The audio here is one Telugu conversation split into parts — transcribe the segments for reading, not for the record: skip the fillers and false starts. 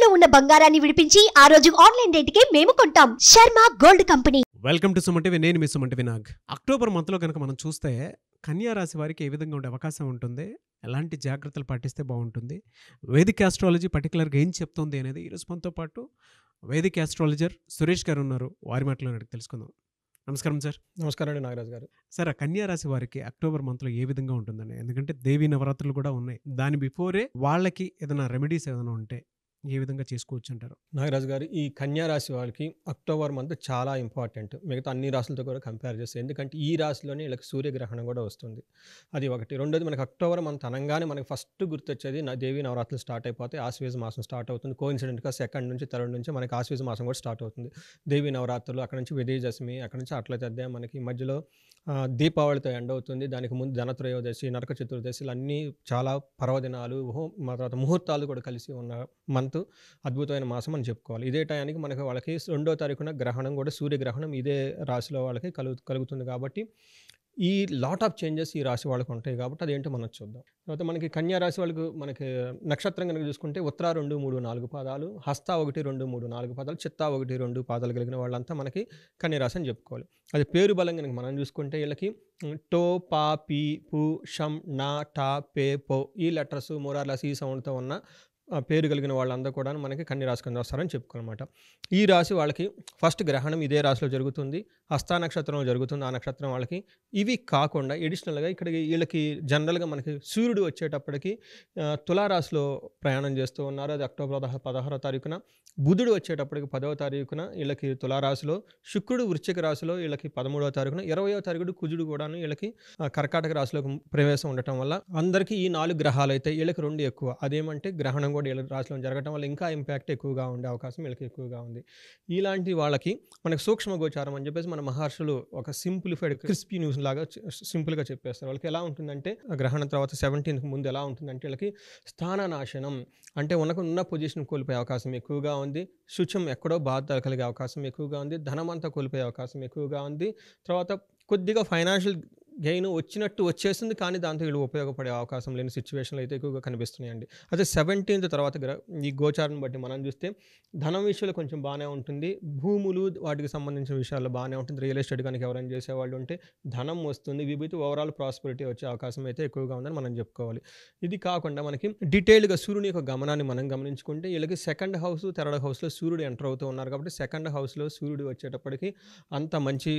తాకట్టులో ఉన్న బంగారాన్ని విడిపించి ఆ రోజు ఆన్లైన్ రేటుకే మేము కొంటాం. Sharma gold company. Welcome to Suman. నేను మీ సుమన్ వినాగ్. అక్టోబర్ మంత్లో కనుక మనం చూస్తే కన్యా రాశి వారికి ఏ విధంగా ఉండే అవకాశం ఉంటుంది, ఎలాంటి జాగ్రత్తలు పాటిస్తే బాగుంటుంది, వేదిక్ ఆస్ట్రాలజీ పర్టికులర్గా ఏం చెప్తుంది అనేది ఈరోజు మనతో పాటు వేదిక్ ఆస్ట్రాలజర్ సురేష్ గారు ఉన్నారు. వారి మాటలో తెలుసుకుందాం. నమస్కారం సార్. నమస్కారం అండి నాగరాజు గారు. సార్, ఆ కన్యా రాశి వారికి అక్టోబర్ మంత్లో ఏ విధంగా ఉంటుందండి? ఎందుకంటే దేవీ నవరాత్రులు కూడా ఉన్నాయి. దాని బిఫోరే వాళ్ళకి ఏదైనా రెమెడీస్ ఏదైనా ఉంటే ఏ విధంగా చేసుకోవచ్చు అంటారు? నాగరాజు గారు, ఈ కన్యా రాశి వాళ్ళకి అక్టోబర్ మంత్ చాలా ఇంపార్టెంట్ మిగతా అన్ని రాశులతో కూడా కంపేర్ చేస్తే. ఎందుకంటే ఈ రాశిలోనే వీళ్ళకి సూర్యగ్రహణం కూడా వస్తుంది. అది ఒకటి. రెండోది, మనకి అక్టోబర్ మంత్ అనగానే మనకి ఫస్ట్ గుర్తొచ్చేది దేవీ నవరాత్రులు స్టార్ట్ అయిపోతే ఆశ్వేజ మాసం స్టార్ట్ అవుతుంది. కోఇన్సిడెంట్గా సెకండ్ నుంచి థర్డ్ నుంచి మనకి ఆశ్వేజ మాసం కూడా స్టార్ట్ అవుతుంది. దేవీ నవరాత్రులు, అక్కడ నుంచి విజయదశమి, అక్కడ నుంచి అట్ల తద్దే మనకి మధ్యలో దీపావళితో ఎండ్ అవుతుంది. దానికి ముందు ధనత్రయోదశి, నరక చతుర్దశిలు అన్నీ చాలా పర్వదినాలు, తర్వాత ముహూర్తాలు కూడా కలిసి ఉన్న మంత్. అద్భుతమైన మాసం అని చెప్పుకోవాలి. ఇదే టయానికి మనకి వాళ్ళకి 2వ తారీఖున గ్రహణం కూడా, సూర్యగ్రహణం ఇదే రాశిలో వాళ్ళకి కలుగుతుంది. కాబట్టి ఈ లాట్ ఆఫ్ చేంజెస్ ఈ రాశి వాళ్ళకి ఉంటాయి. కాబట్టి అదేంటో మనం చూద్దాం. తర్వాత మనకి కన్యా రాశి వాళ్ళకు మనకి నక్షత్రం కనుక చూసుకుంటే ఉత్తర 2, 3, 4 పాదాలు, హస్త 1, 2, 3, 4 పాదాలు, చిత్త 1, 2 పాదాలు కలిగిన వాళ్ళంతా మనకి కన్యా రాశి అని చెప్పుకోవాలి. అది పేరు బలం కనుక మనం చూసుకుంటే వీళ్ళకి టో, పా, పీ, పు, షం, నా, టా, పే, పో ఈ లెటర్స్ మోరార్లాస్ ఈ సౌండ్తో ఉన్న పేరు కలిగిన వాళ్ళందరూ కూడా మనకి కన్యా రాశి కింద వస్తారని చెప్పుకోనమాట. ఈ రాశి వాళ్ళకి ఫస్ట్ గ్రహణం ఇదే రాశిలో జరుగుతుంది. హస్త నక్షత్రంలో జరుగుతుంది. ఆ నక్షత్రం వాళ్ళకి. ఇవి కాకుండా ఎడిషనల్గా ఇక్కడ వీళ్ళకి జనరల్గా మనకి సూర్యుడు వచ్చేటప్పటికి తులారాశిలో ప్రయాణం చేస్తూ ఉన్నారు. అది అక్టోబర్ 16వ తారీఖున. బుధుడు వచ్చేటప్పటికి 10వ తారీఖున వీళ్ళకి తులారాశిలో, శుక్రుడు వృశ్చిక రాశిలో వీళ్ళకి 13వ తారీఖున, 20వ తారీఖుడు కుజుడు కూడాను వీళ్ళకి కర్కాటక రాశిలోకి ప్రవేశం ఉండటం వల్ల అందరికీ ఈ 4 గ్రహాలు అయితే వీళ్ళకి 2 ఎక్కువ. అదేమంటే గ్రహణం కూడా వీళ్ళ రాశిలో జరగడం వల్ల ఇంకా ఇంపాక్ట్ ఎక్కువగా ఉండే అవకాశం వీళ్ళకి ఎక్కువగా ఉంది. ఇలాంటి వాళ్ళకి మనకి సూక్ష్మ గోచారం అని చెప్పేసి మన మహర్షులు ఒక సింప్లిఫైడ్ క్రిస్పీ న్యూస్ లాగా సింపుల్గా చెప్పేస్తారు. వాళ్ళకి ఎలా ఉంటుందంటే గ్రహణం తర్వాత 17th ముందు ఎలా ఉంటుందంటే వీళ్ళకి స్థాననాశనం అంటే ఉన్న పొజిషన్ కోల్పోయే అవకాశం ఎక్కువగా ఉంది. శుచం ఎక్కడో బాధ కలిగే అవకాశం ఎక్కువగా ఉంది. ధనమంతా కోల్పోయే అవకాశం ఎక్కువగా ఉంది. తర్వాత కొద్దిగా ఫైనాన్షియల్ గెయిన్ వచ్చినట్టు వచ్చేస్తుంది, కానీ దాంతో వీళ్ళు ఉపయోగపడే అవకాశం లేని సిచ్యువేషన్లు అయితే ఎక్కువగా కనిపిస్తున్నాయండి. అదే 17th తర్వాత ఈ గోచారాన్ని బట్టి మనం చూస్తే ధనం విషయంలో కొంచెం బాగానే ఉంటుంది. భూములు వాటికి సంబంధించిన విషయాల్లో బాగానే ఉంటుంది. రియల్ ఎస్టేట్ కనుక ఎవరైనా చేసేవాళ్ళు ఉంటే ధనం వస్తుంది. విభూతి ఓవరాల్ ప్రాస్పరిటీ వచ్చే అవకాశం అయితే ఎక్కువగా ఉందని మనం చెప్పుకోవాలి. ఇది కాకుండా మనకి డీటెయిల్గా సూర్యుని యొక్క గమనాన్ని మనం గమనించుకుంటే వీళ్ళకి 2nd హౌస్, 3rd హౌస్లో సూర్యుడు ఎంటర్ అవుతూ ఉన్నారు. కాబట్టి 2nd హౌస్లో సూర్యుడు వచ్చేటప్పటికి అంత మంచి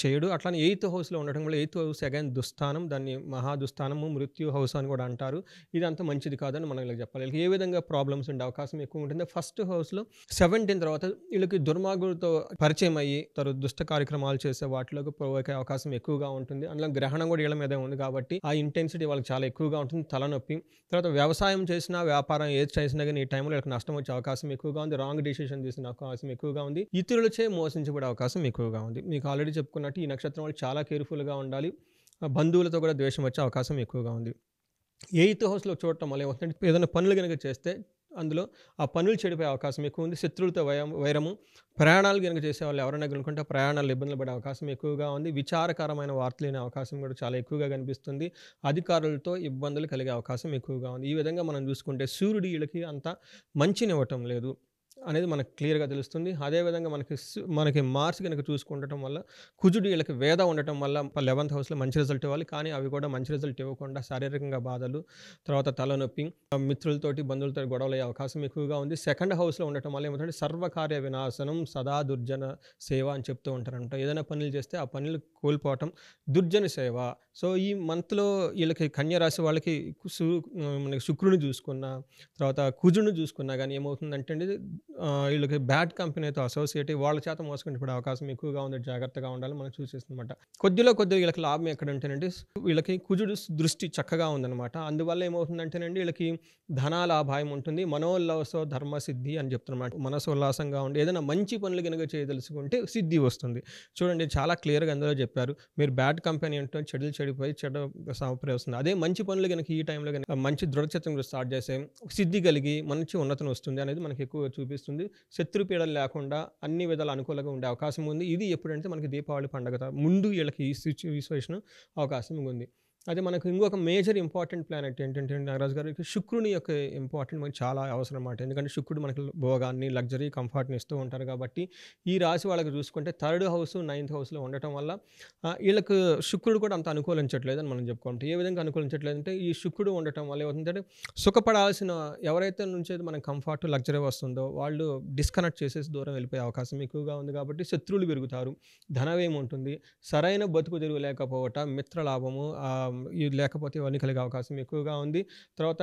చేయడు. అట్లానే 8th హౌస్లో ఉండటం వల్ల 8th హౌస్ అగైన్ దుస్థానం, దాన్ని మహాదుస్థానము, మృత్యు హౌస్ అని కూడా అంటారు. ఇది అంత మంచిది కాదని మనం ఇలా చెప్పాలి. వీళ్ళకి ఏ విధంగా ప్రాబ్లమ్స్ ఉండే అవకాశం ఎక్కువ ఉంటుంది. ఫస్ట్ హౌస్లో 17 తర్వాత వీళ్ళకి దుర్మార్గులతో పరిచయం అయ్యి దుష్ట కార్యక్రమాలు చేసే వాటిలోకి పోయే అవకాశం ఎక్కువగా ఉంటుంది. అందులో గ్రహణం కూడా వీళ్ళ మీదే ఉంది కాబట్టి ఆ ఇంటెన్సిటీ వాళ్ళకి చాలా ఎక్కువగా ఉంటుంది. తలనొప్పి. తర్వాత వ్యవసాయం చేసినా, వ్యాపారం ఏది చేసినా కానీ ఈ టైంలో వీళ్ళకి నష్టం వచ్చే అవకాశం ఎక్కువగా ఉంది. రాంగ్ డిసిషన్ తీసుకునే అవకాశం ఎక్కువగా ఉంది. ఇతరులచే మోసించబడే అవకాశం ఎక్కువగా ఉంది. మీకు ఆల్రెడీ చెప్పుకున్నట్టు ఈ నక్షత్రం వాళ్ళు చాలా కేర్ఫుల్గా ఉండాలి. బంధువులతో కూడా ద్వేషం వచ్చే అవకాశం ఎక్కువగా ఉంది. 8th హౌస్లో చూడటం వల్ల ఏమవుతుందంటే ఏదైనా పనులు కనుక చేస్తే అందులో ఆ పనులు చెడిపోయే అవకాశం ఎక్కువ ఉంది. శత్రువులతో వైరము, ప్రయాణాలు కనుక చేసే వాళ్ళు ఎవరైనా కనుకుంటే ప్రయాణాలు ఇబ్బందులు పడే అవకాశం ఎక్కువగా ఉంది. విచారకరమైన వార్తలు లేని అవకాశం కూడా చాలా ఎక్కువగా కనిపిస్తుంది. అధికారులతో ఇబ్బందులు కలిగే అవకాశం ఎక్కువగా ఉంది. ఈ విధంగా మనం చూసుకుంటే సూర్యుడు వీళ్ళకి అంత మంచినివ్వటం లేదు అనేది మనకు క్లియర్గా తెలుస్తుంది. అదేవిధంగా మనకి మార్స్ కనుక చూసుకుండటం వల్ల కుజుడు వీళ్ళకి వేద ఉండటం వల్ల 11th హౌస్లో మంచి రిజల్ట్ ఇవ్వాలి, కానీ అవి కూడా మంచి రిజల్ట్ ఇవ్వకుండా శారీరకంగా బాధలు, తర్వాత తలనొప్పి, మిత్రులతోటి బంధువులతో గొడవలు అయ్యే అవకాశం ఎక్కువగా ఉంది. 2nd హౌస్లో ఉండటం వల్ల ఏమంటే సర్వకార్య వినాశనం, సదా దుర్జన సేవ అని చెప్తూ ఉంటారంట. ఏదైనా పనులు చేస్తే ఆ పనులు కోల్పోవటం, దుర్జన సేవ. సో ఈ మంత్లో వీళ్ళకి కన్యా రాశి వాళ్ళకి మనకి శుక్రుని చూసుకున్నా, తర్వాత కుజుని చూసుకున్నా కానీ ఏమవుతుందంటే వీళ్ళకి బ్యాడ్ కంపెనీతో అసోసియేట్ వాళ్ళ చేత మోసుకుంటే అవకాశం ఎక్కువగా ఉంది. జాగ్రత్తగా ఉండాలి మనం చూసేస్తుందన్నమాట. కొద్దిగా వీళ్ళకి లాభం ఎక్కడంటేనండి వీళ్ళకి కుజుడు దృష్టి చక్కగా ఉందన్నమాట. అందువల్ల ఏమవుతుందంటేనండి వీళ్ళకి ధనాలాభాయం ఉంటుంది. మనోల్లాసో ధర్మసిద్ధి అని చెప్తున్నమాట. మనసోల్లాసంగా ఉండి ఏదైనా మంచి పనులు కనుక చేయదలుచుకుంటే సిద్ధి వస్తుంది. చూడండి చాలా క్లియర్గా అందులో చెప్పారు. మీరు బ్యాడ్ కంపెనీ అంటే చెడిపోయి చెడ్డ వస్తుంది. అదే మంచి పనులు కనుక ఈ టైంలో కనుక మంచి దృఢచిత్తం స్టార్ట్ చేసే సిద్ధి కలిగి మంచి ఉన్నతం వస్తుంది అనేది మనకి ఎక్కువగా చూపిస్తుంది. శత్రుపీడలు లేకుండా అన్ని విధాలు అనుకూలంగా ఉండే అవకాశం ఉంది. ఇది ఎప్పుడంటే మనకి దీపావళి పండుగ ముందు వీళ్ళకి ఈ సిచ్యువేషన్ అవకాశం ఉంది. అదే మనకు ఇంకొక మేజర్ ఇంపార్టెంట్ ప్లానెట్ ఏంటంటే నాగరాజు గారు, శుక్రుని యొక్క ఇంపార్టెంట్ మనకి చాలా అవసరం అన్నమాట. ఎందుకంటే శుక్రుడు మనకి భోగాన్ని, లగ్జరీ, కంఫర్ట్ని ఇస్తూ ఉంటారు కాబట్టి ఈ రాశి వాళ్ళకి చూసుకుంటే 3rd హౌస్ 9th హౌస్లో ఉండటం వల్ల వీళ్ళకు శుక్రుడు కూడా అంత అనుకూలించట్లేదు అని మనం చెప్పుకోవాలి. ఏ విధంగా అనుకూలించట్లేదు అంటే ఈ శుక్రుడు ఉండటం వల్ల ఏమవుతుందంటే సుఖపడాల్సిన ఎవరైతే నుంచి మనకి కంఫర్ట్, లగ్జరీ వస్తుందో వాళ్ళు డిస్కనెక్ట్ చేసేసి దూరం వెళ్ళిపోయే అవకాశం ఎక్కువగా ఉంది. కాబట్టి శత్రువులు పెరుగుతారు, ధనవ్యయం ఉంటుంది, సరైన బతుకు తెరువు లేకపోవటం, మిత్రలాభము ఇది లేకపోతే ఇవన్నీ కలిగే అవకాశం ఎక్కువగా ఉంది. తర్వాత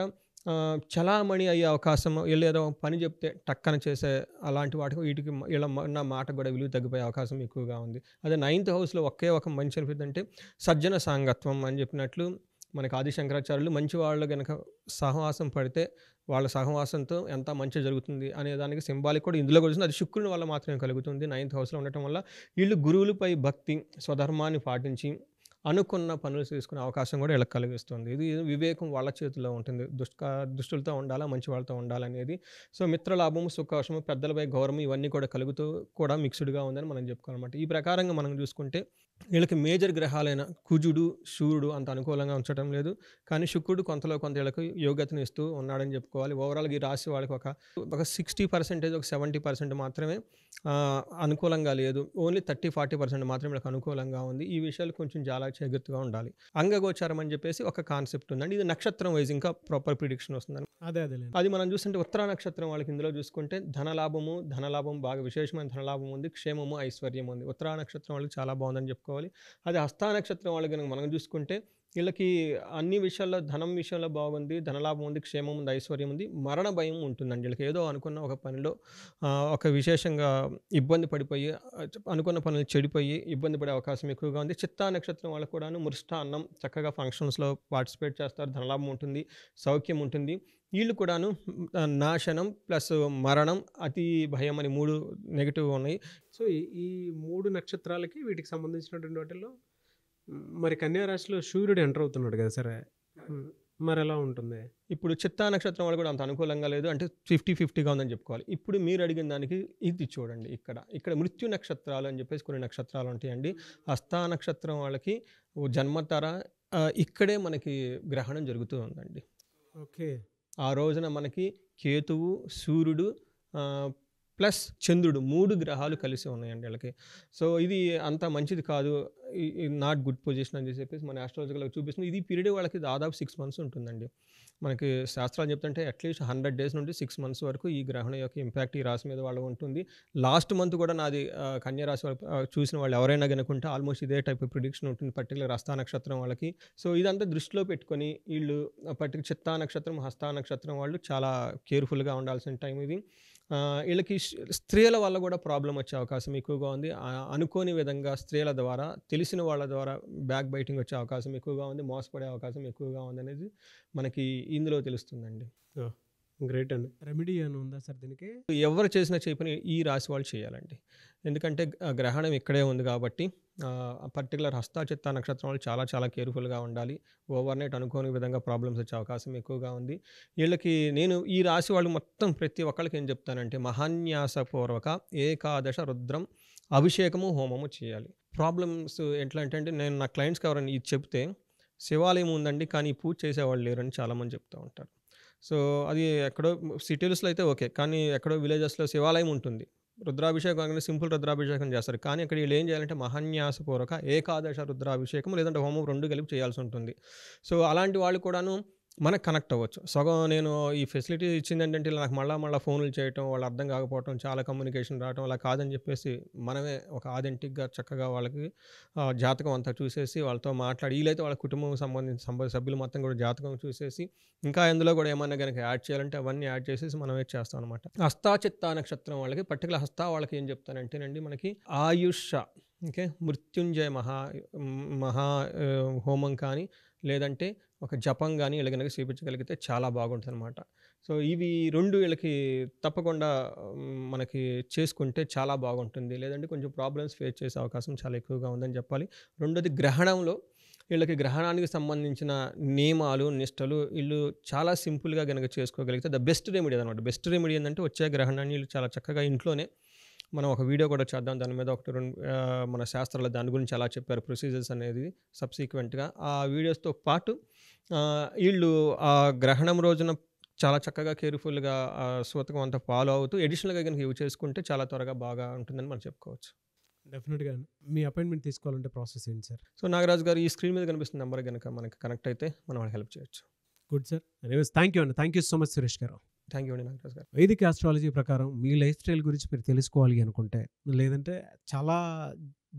చలామణి అయ్యే అవకాశం, ఏదో పని చెప్తే టక్కన చేసే అలాంటి వాటికి వీటికి వీళ్ళ నా మాట కూడా విలువ తగ్గిపోయే అవకాశం ఎక్కువగా ఉంది. అదే 9th హౌస్లో ఒకే ఒక మంచి అనిపిస్తుందంటే సజ్జన సాంగత్వం అని చెప్పినట్లు మనకి ఆది శంకరాచార్యులు మంచి వాళ్ళు కనుక సహవాసం పడితే వాళ్ళ సహవాసంతో ఎంత మంచి జరుగుతుంది అనే దానికి సింబాలిక్ కూడా ఇందులో కూడా అది శుక్రుని వల్ల మాత్రమే కలుగుతుంది. 9th హౌస్లో ఉండటం వల్ల వీళ్ళు గురువులపై భక్తి, స్వధర్మాన్ని పాటించి అనుకున్న పనులు చేసుకునే అవకాశం కూడా వీళ్ళకి కలిగిస్తుంది. ఇది వివేకం వాళ్ళ చేతిలో ఉంటుంది. దుష్టులతో ఉండాలా, మంచి వాళ్ళతో ఉండాలనేది. సో మిత్రలాభము, సుఖాశము, పెద్దలపై గౌరవం ఇవన్నీ కూడా కలుగుతూ కూడా మిక్స్డ్గా ఉందని మనం చెప్పుకోవాలన్నమాట. ఈ ప్రకారంగా మనం చూసుకుంటే వీళ్ళకి మేజర్ గ్రహాలైన కుజుడు, సూర్యుడు అంత అనుకూలంగా ఉంచడం లేదు. కానీ శుక్రుడు కొంతలో కొంత వీళ్ళకి యోగ్యతను ఇస్తూ ఉన్నాడని చెప్పుకోవాలి. ఓవరాల్గా ఈ రాశి వాళ్ళకి ఒక 60%, ఒక 70% మాత్రమే అనుకూలంగా లేదు. ఓన్లీ 30-40% మాత్రమే వీళ్ళకి అనుకూలంగా ఉంది. ఈ విషయాలు కొంచెం చాలా జాగ్రత్తగా ఉండాలి. అంగగోచారం అని చెప్పేసి ఒక కాన్సెప్ట్ ఉందండి. ఇది నక్షత్రం వైజ్ ఇంకా ప్రాపర్ ప్రిడిక్షన్ వస్తుందని. అది మనం చూస్తుంటే ఉత్తర నక్షత్రం వాళ్ళకి ఇందులో చూసుకుంటే ధనలాభం బాగా విశేషమైన ధనలాభం ఉంది, క్షేమము, ఐశ్వర్యం ఉంది. ఉత్తర నక్షత్రం వాళ్ళకి చాలా బాగుందని చెప్పుకోవాలి. అదే హస్త నక్షత్రం వాళ్ళకి కనుక మనం చూసుకుంటే వీళ్ళకి అన్ని విషయాల్లో ధనం విషయంలో బాగుంది, ధనలాభం ఉంది, క్షేమం ఉంది, ఐశ్వర్యం ఉంది, మరణ భయం ఉంటుందండి. వీళ్ళకి ఏదో అనుకున్న ఒక పనిలో ఒక విశేషంగా ఇబ్బంది పడిపోయి అనుకున్న పనులు చెడిపోయి ఇబ్బంది పడే అవకాశం ఎక్కువగా ఉంది. చిత్తా నక్షత్రం వాళ్ళకు కూడాను మృష్టాన్నం, చక్కగా ఫంక్షన్స్లో పార్టిసిపేట్ చేస్తారు, ధనలాభం ఉంటుంది, సౌఖ్యం ఉంటుంది. వీళ్ళు కూడాను నాశనం ప్లస్ మరణం, అతి భయం అని 3 నెగిటివ్ ఉన్నాయి. సో ఈ 3 నక్షత్రాలకి వీటికి సంబంధించినటువంటి వాటిల్లో మరి కన్యా రాశిలో సూర్యుడు ఎంటర్ అవుతున్నాడు కదా సరే, మరి ఎలా ఉంటుంది? ఇప్పుడు చిత్తా నక్షత్రం వాళ్ళు కూడా అంత అనుకూలంగా లేదు, అంటే 50-50గా ఉందని చెప్పుకోవాలి. ఇప్పుడు మీరు అడిగిన దానికి ఇది చూడండి, ఇక్కడ మృత్యు నక్షత్రాలు అని చెప్పేసి కొన్ని నక్షత్రాలు ఉంటాయండి. హస్తా నక్షత్రం వాళ్ళకి జన్మతర ఇక్కడే మనకి గ్రహణం జరుగుతూ ఉందండి. ఓకే, ఆ రోజున మనకి కేతువు, సూర్యుడు ప్లస్ చంద్రుడు 3 గ్రహాలు కలిసి ఉన్నాయండి వీళ్ళకి. సో ఇది అంత మంచిది కాదు, నాట్ గుడ్ పొజిషన్ అని చెప్పేసి మన ఆస్ట్రాలజికల్గా చూపిస్తుంది. ఇది పీరియడ్ వాళ్ళకి దాదాపు 6 months ఉంటుందండి. మనకి శాస్త్రాలు చెప్తుంటే అట్లీస్ట్ 100 days నుండి 6 months వరకు ఈ గ్రహణం యొక్క ఇంపాక్ట్ ఈ రాశి మీద వాళ్ళు ఉంటుంది. లాస్ట్ మంత్ కూడా నాది కన్యా రాశి చూసిన వాళ్ళు ఎవరైనా కనుకుంటే ఆల్మోస్ట్ ఇదే టైప్ ప్రిడిక్షన్ ఉంటుంది, పర్టికులర్ హస్తా నక్షత్రం వాళ్ళకి. సో ఇదంతా దృష్టిలో పెట్టుకొని వీళ్ళు పర్టికులర్ చిత్తా నక్షత్రం, హస్తా నక్షత్రం వాళ్ళు చాలా కేర్ఫుల్గా ఉండాల్సిన టైం ఇది. వీళ్ళకి స్త్రీల వల్ల కూడా ప్రాబ్లం వచ్చే అవకాశం ఎక్కువగా ఉంది. అనుకోని విధంగా స్త్రీల ద్వారా, తెలిసిన వాళ్ళ ద్వారా బ్యాక్ బైటింగ్ వచ్చే అవకాశం ఎక్కువగా ఉంది, మోసపడే అవకాశం ఎక్కువగా ఉంది అనేది మనకి ఇందులో తెలుస్తుందండి. గ్రేట్ అండి. రెమెడీ అని ఉందా సార్ దీనికి? ఎవరు చేసినా చేయని ఈ రాశి వాళ్ళు చేయాలండి. ఎందుకంటే గ్రహణం ఇక్కడే ఉంది కాబట్టి పర్టికులర్ హస్త చిత్తా నక్షత్రం వాళ్ళు చాలా చాలా కేర్ఫుల్గా ఉండాలి. ఓవర్ నైట్ అనుకోని విధంగా ప్రాబ్లమ్స్ వచ్చే అవకాశం ఎక్కువగా ఉంది. వీళ్ళకి నేను ఈ రాశి వాళ్ళు మొత్తం ప్రతి ఒక్కరికి ఏం చెప్తానంటే మహాన్యాసపూర్వక ఏకాదశ రుద్రం అభిషేకము, హోమము చేయాలి. ప్రాబ్లమ్స్ ఎట్లా అంటే నేను నా క్లయింట్స్కి ఎవరైనా ఇది చెప్తే శివాలయం ఉందండి కానీ పూజ చేసేవాళ్ళు లేరని చాలామంది చెప్తూ ఉంటారు. సో అది ఎక్కడో సిటీస్లో అయితే ఓకే, కానీ ఎక్కడో విలేజెస్లో శివాలయం ఉంటుంది, రుద్రాభిషేకం అంటే సింపుల్ రుద్రాభిషేకం చేస్తారు. కానీ ఇక్కడ వీళ్ళు ఏం చేయాలంటే మహాన్యాసపూర్వక ఏకాదశ రుద్రాభిషేకం లేదంటే హోమం 2 కలిపి చేయాల్సి ఉంటుంది. సో అలాంటి వాళ్ళు కూడాను మనకు కనెక్ట్ అవ్వచ్చు. సగం నేను ఈ ఫెసిలిటీ ఇచ్చింది ఏంటంటే నాకు మళ్ళీ ఫోన్లు చేయటం, వాళ్ళు అర్థం కాకపోవటం, చాలా కమ్యూనికేషన్ రావటం అలా కాదని చెప్పేసి మనమే ఒక ఆథెంటిక్గా చక్కగా వాళ్ళకి జాతకం అంతా చూసేసి వాళ్ళతో మాట్లాడి, వీలైతే వాళ్ళ కుటుంబం సంబంధించిన సభ్యులు మొత్తం కూడా జాతకం చూసేసి ఇంకా ఇందులో కూడా ఏమన్నా కనుక యాడ్ చేయాలంటే అవన్నీ యాడ్ చేసేసి మనమే చేస్తాం అనమాట. హస్తా చిత్తా నక్షత్రం వాళ్ళకి పర్టికులర్ హస్తా వాళ్ళకి ఏం చెప్తానంటేనండి మనకి ఆయుష, ఓకే, మృత్యుంజయ మహా హోమం కానీ లేదంటే ఒక జపం కానీ వీళ్ళకి కనుక చేయించగలిగితే చాలా బాగుంటుంది అనమాట. సో ఇవి 2 వీళ్ళకి తప్పకుండా మనకి చేసుకుంటే చాలా బాగుంటుంది. లేదంటే కొంచెం ప్రాబ్లమ్స్ ఫేస్ చేసే అవకాశం చాలా ఎక్కువగా ఉందని చెప్పాలి. రెండోది గ్రహణంలో వీళ్ళకి గ్రహణానికి సంబంధించిన నియమాలు, నిష్టలు వీళ్ళు చాలా సింపుల్గా కనుక చేసుకోగలిగితే ద బెస్ట్ రెమెడీ అనమాట. బెస్ట్ రెమెడీ ఏంటంటే వచ్చే గ్రహణాన్ని వీళ్ళు చాలా చక్కగా ఇంట్లోనే మనం ఒక వీడియో కూడా చేద్దాం. దాని మీద ఒకటి 2 మన శాస్త్రాలు దాని గురించి ఎలా చెప్పారు ప్రొసీజర్స్ అనేది సబ్సిక్వెంట్‌గా. ఆ వీడియోస్‌తో పాటు ఈళ్ళు ఆ గ్రహణం రోజున చాలా చక్కగా కేర్‌ఫుల్‌గా సూతకం అంతా ఫాలో అవుతూ అడిషనల్‌గా గనుక ఇవి చేసుకుంటే చాలా త్వరగా బాగా ఉంటుందని మనం చెప్పుకోవచ్చు. డెఫినెట్‌గా మీ అపాయింట్మెంట్ తీసుకోవాలంటే ప్రాసెస్ ఏంటి సార్? సో, నాగరాజు గారు ఈ స్క్రీన్ మీద కనిపిస్తున్న నంబర్ గనుక మనకి కనెక్ట్ అయితే మనం వాళ్ళకి హెల్ప్ చేయొచ్చు. Good sir. Anyways thank you అండి. Thank you so much Suresh garu. Thank you అండి నాగరాజు గారు. వైదిక ఆస్ట్రాలజీ ప్రకారం మీ లైఫ్ స్టైల్ గురించి మీరు తెలుసుకోవాలి అనుకుంటే, లేదంటే చాలా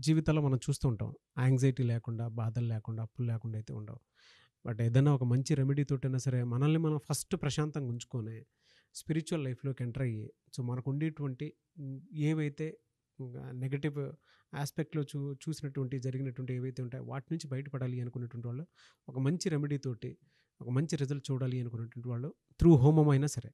జీవితాల్లో మనం చూస్తూ ఉంటాం. యాంగ్జైటీ లేకుండా, బాధలు లేకుండా, అప్పులు లేకుండా అయితే ఉండవు. బట్ ఏదైనా ఒక మంచి రెమెడీ తోటైనా సరే మనల్ని మనం ఫస్ట్ ప్రశాంతంగా ఉంచుకొని స్పిరిచువల్ లైఫ్‌లోకి ఎంటర్ అయ్యి, సో మనకు ఉండేటువంటి ఏవైతే నెగెటివ్ ఆస్పెక్ట్‌లో చూసినటువంటి జరిగినటువంటి ఏవైతే ఉంటాయో వాటి నుంచి బయటపడాలి అనుకునేటువంటి వాళ్ళు ఒక మంచి రెమెడీ తోటి ఒక మంచి రిజల్ట్ చూడాలి అనుకునేటువంటి వాళ్ళు త్రూ హోమం అయినా సరే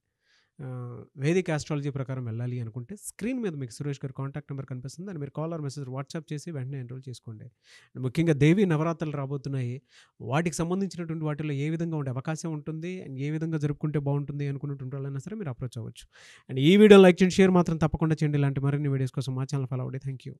వేదిక ఆస్ట్రాలజీ ప్రకారం వెళ్ళాలి అనుకుంటే స్క్రీన్ మీద మీకు సురేష్ గారి కాంటాక్ట్ నెంబర్ కనిపిస్తుంది. దాన్ని మీరు కాల్ ఆర్ మెసేజ్ వాట్సాప్ చేసి వెంటనే ఎన్రోల్ చేసుకోండి. ముఖ్యంగా దేవి నవరాత్రులు రాబోతున్నాయి. వాటికి సంబంధించినటువంటి వాటిలో ఏ విధంగా ఉండే అవకాశం ఉంటుంది అండ్ ఏ విధంగా జరుపుకుంటే బాగుంటుంది అనుకున్నటువంటి వాళ్ళైనా సరే మీరు అప్రోచ్ అవ్వచ్చు. అండ్ ఈ వీడియో లైక్ చేయండి, షేర్ మాత్రం తప్పకుండా చేయండి. ఇలాంటి మరిన్ని వీడియోస్ కోసం మా ఛానల్ ఫాలో అవ్వండి. Thank you.